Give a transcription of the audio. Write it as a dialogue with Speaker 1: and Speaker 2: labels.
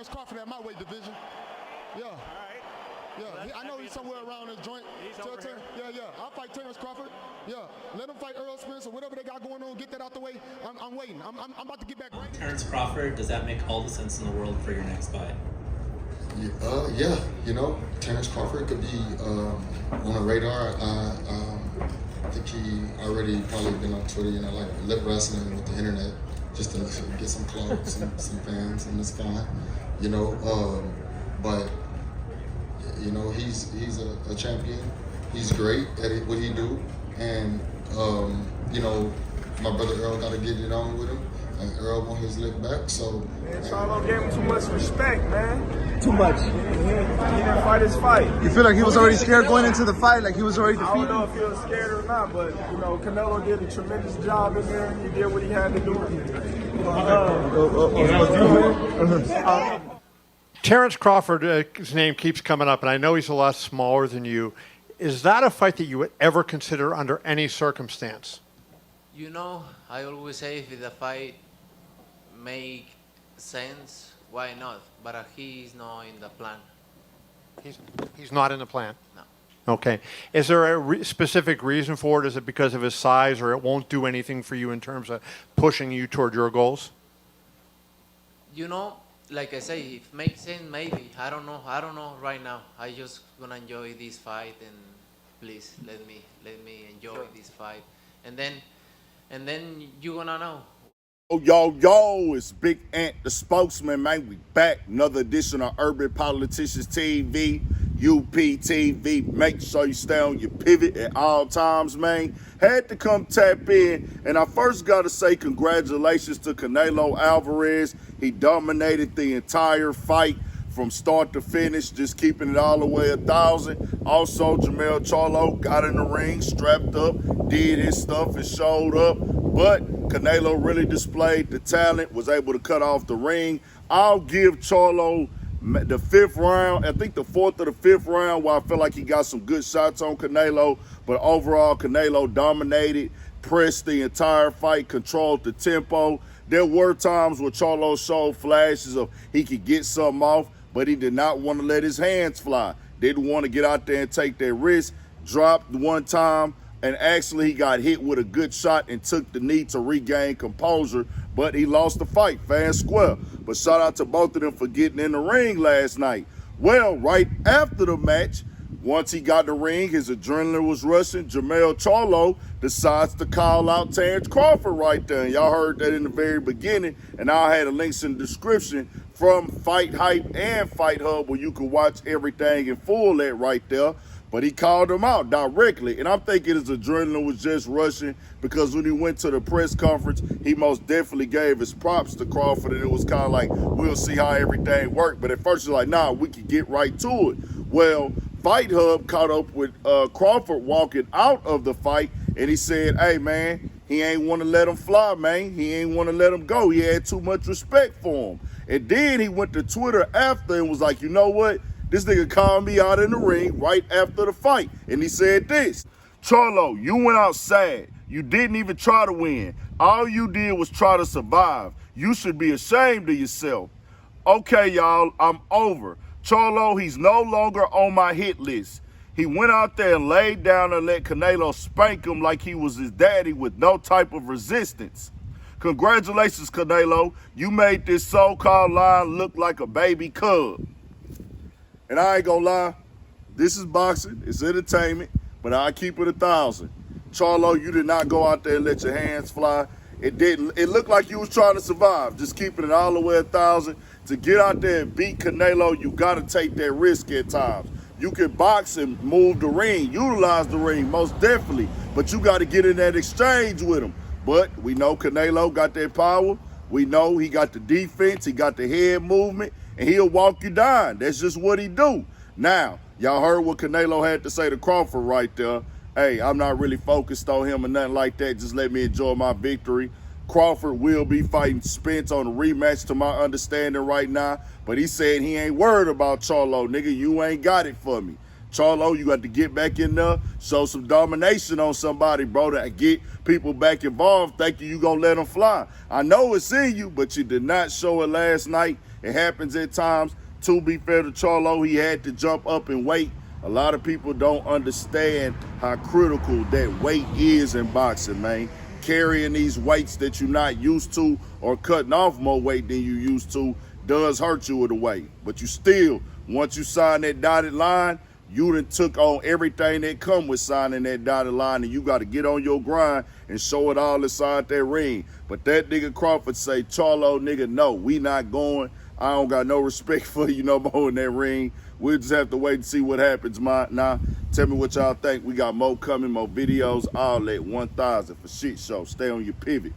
Speaker 1: Terence Crawford at my weight division. Yeah.
Speaker 2: All right.
Speaker 1: Yeah,
Speaker 2: Well,
Speaker 1: I know he's somewhere around this joint.
Speaker 2: He's over here.
Speaker 1: Yeah. I'll fight Terence Crawford. Yeah, let him fight Earl Spence or whatever they got going on. Get that out the way. I'm waiting. I'm about to get back right.
Speaker 3: Terence Crawford, does that make all the sense in the world for your next fight?
Speaker 4: Yeah, you know, Terence Crawford could be on the radar. I think he already probably been on Twitter, you know, like lip wrestling with the internet, just to get some clout, some fans, and it's fine, you know. But you know, he's a champion. He's great at what he do, and you know, my brother Earl got to get it on with him. And Earl want his lick back, so.
Speaker 5: Man, Charlo gave him too much respect, man.
Speaker 6: Too much.
Speaker 5: He didn't fight his fight.
Speaker 6: You feel like he was already scared going into the fight, like he was already
Speaker 5: I don't
Speaker 6: defeated?
Speaker 5: know if he was scared or not, but you know, Canelo did a tremendous job in there. He did what he had to do.
Speaker 7: Terence Crawford's name keeps coming up, and I know he's a lot smaller than you. Is that a fight that you would ever consider under any circumstance?
Speaker 8: You know, I always say if the fight make sense, why not? But he's not in the plan.
Speaker 7: He's not in the plan?
Speaker 8: No.
Speaker 7: Okay. Is there a specific reason for it? Is it because of his size, or it won't do anything for you in terms of pushing you toward your goals?
Speaker 8: You know, like I say, if it makes sense, maybe. I don't know right now. I just gonna enjoy this fight, and please let me enjoy this fight, and then you gonna know.
Speaker 9: Yo, it's Big Ant, the spokesman, man. We back. Another edition of Urban Politicians TV, UPTV. Make sure you stay on your pivot at all times, man. Had to come tap in. And I first got to say congratulations to Canelo Alvarez. He dominated the entire fight from start to finish, just keeping it all the way 1,000. Also, Jermell Charlo got in the ring, strapped up, did his stuff, and showed up. But Canelo really displayed the talent, was able to cut off the ring. I'll give Charlo the 5th round, I think the 4th or the 5th round, where I feel like he got some good shots on Canelo. But overall, Canelo dominated, pressed the entire fight, controlled the tempo. There were times where Charlo showed flashes of he could get something off, but he did not want to let his hands fly. Didn't want to get out there and take that risk. Dropped one time, and actually he got hit with a good shot and took the knee to regain composure, but he lost the fight, fair and square. But shout out to both of them for getting in the ring last night. Well, right after the match, once he got the ring, his adrenaline was rushing. Jermell Charlo decides to call out Terence Crawford right there. And y'all heard that in the very beginning, and I had the links in the description from Fight Hype and Fight Hub, where you can watch everything in full at right there. But he called him out directly, and I'm thinking his adrenaline was just rushing, because when he went to the press conference, he most definitely gave his props to Crawford, and it was kind of like, we'll see how everything worked. But at first, he's like, nah, we can get right to it. Well, Fight Hub caught up with Crawford walking out of the fight, and he said, hey, man, he ain't want to let him fly, man. He ain't want to let him go. He had too much respect for him. And then he went to Twitter after and was like, you know what? This nigga called me out in the ring right after the fight. And he said this: Charlo, you went out sad. You didn't even try to win. All you did was try to survive. You should be ashamed of yourself. Okay, y'all, I'm over. Charlo, he's no longer on my hit list. He went out there and laid down and let Canelo spank him like he was his daddy with no type of resistance. Congratulations, Canelo. You made this so-called lion look like a baby cub. And I ain't gonna lie, this is boxing, it's entertainment, but I keep it 1,000. Charlo, you did not go out there and let your hands fly. It didn't. It looked like you was trying to survive, just keeping it all the way 1,000. To get out there and beat Canelo, you gotta take that risk at times. You can box and move the ring, utilize the ring, most definitely, but you gotta get in that exchange with him. But we know Canelo got that power. We know he got the defense, he got the head movement, and he'll walk you down. That's just what he do. Now, y'all heard what Canelo had to say to Crawford right there. Hey, I'm not really focused on him or nothing like that. Just let me enjoy my victory. Crawford will be fighting Spence on a rematch to my understanding right now. But he said he ain't worried about Charlo. Nigga, you ain't got it for me. Charlo, you got to get back in there, show some domination on somebody, bro, to get people back involved, thinking you going to let them fly. I know it's in you, but you did not show it last night. It happens at times. To be fair to Charlo, he had to jump up in weight. A lot of people don't understand how critical that weight is in boxing, man. Carrying these weights that you're not used to or cutting off more weight than you used to does hurt you in a way. But you still, once you sign that dotted line, you done took on everything that come with signing that dotted line, and you got to get on your grind and show it all inside that ring. But that nigga Crawford say, Charlo, nigga, no, we not going. I don't got no respect for you no more in that ring. We'll just have to wait and see what happens, man. Now, tell me what y'all think. We got more coming, more videos, all at 1,000 for shit show. Stay on your pivot.